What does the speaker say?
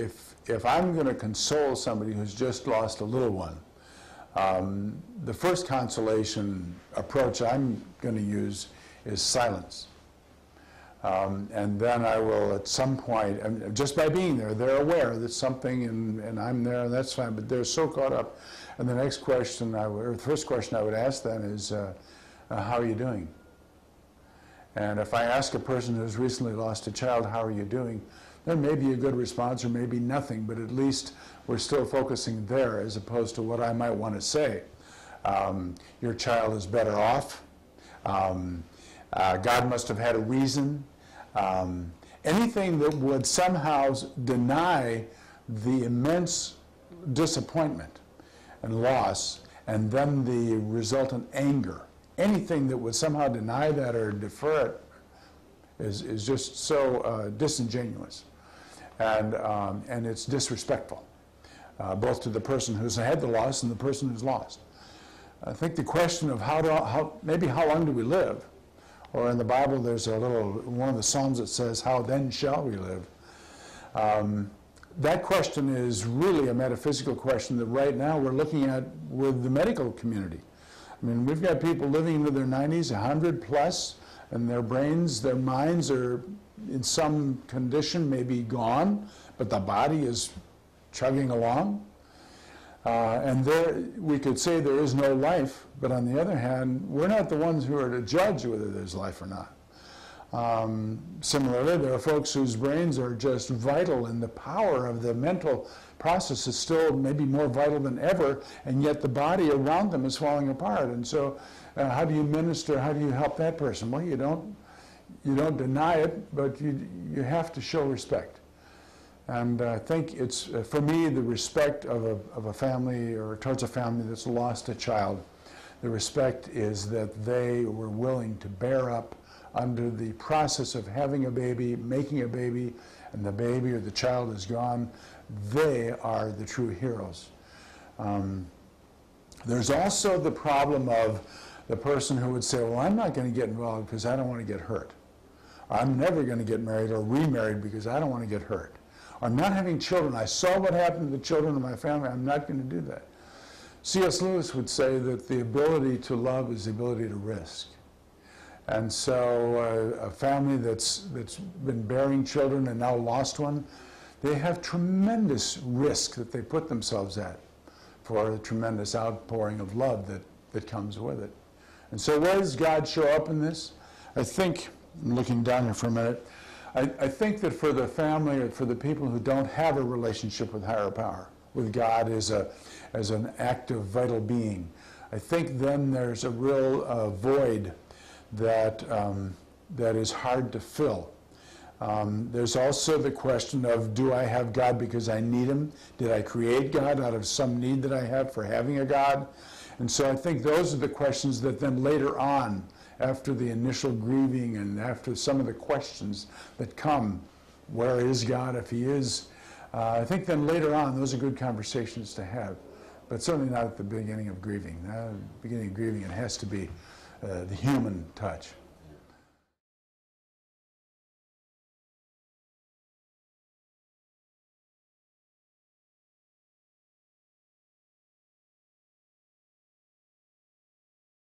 if I'm going to console somebody who's just lost a little one, the first consolation approach I'm going to use is silence. And then I will, at some point, just by being there, they're aware that something, and I'm there, and that's fine, but they're so caught up. And the next question, or the first question I would ask them is, how are you doing? And if I ask a person who's recently lost a child, how are you doing? There may be a good response or maybe nothing, but at least we're still focusing there as opposed to what I might want to say. Your child is better off. God must have had a reason. Anything that would somehow deny the immense disappointment and loss and then the resultant anger. Anything that would somehow deny that or defer it is just so disingenuous, and it's disrespectful, both to the person who's had the loss and the person who's lost. I think the question of maybe how long do we live, or in the Bible there's one of the Psalms that says, how then shall we live? That question is really a metaphysical question that right now we're looking at with the medical community. I mean, we've got people living into their 90s, 100 plus, and their brains, their minds are in some condition, maybe gone, but the body is chugging along. And we could say there is no life, but on the other hand, we're not the ones who are to judge whether there's life or not. Similarly, there are folks whose brains are just vital, and the power of the mental process is still maybe more vital than ever, and yet the body around them is falling apart. And so how do you minister, how do you help that person? Well, you don't deny it, but you have to show respect. And I think it's, for me, the respect of a family or towards a family that's lost a child, the respect is that they were willing to bear up under the process of having a baby, making a baby, and the baby or the child is gone. They are the true heroes. There's also the problem of the person who would say, well, I'm not going to get involved because I don't want to get hurt. I'm never going to get married or remarried because I don't want to get hurt. I'm not having children. I saw what happened to the children of my family. I'm not going to do that. C.S. Lewis would say that the ability to love is the ability to risk. And so a family that's been bearing children and now lost one, they have tremendous risk that they put themselves at for the tremendous outpouring of love that comes with it. And so where does God show up in this? I think, I'm looking down here for a minute, I think that for the family or for the people who don't have a relationship with higher power, with God as an active, vital being, I think then there's a real void that is hard to fill. There's also the question of, do I have God because I need him? Did I create God out of some need that I have for having a God? And so I think those are the questions that then later on, after the initial grieving and after some of the questions that come, where is God if he is? I think then later on, those are good conversations to have, but certainly not at the beginning of grieving. At the beginning of grieving, it has to be the human touch.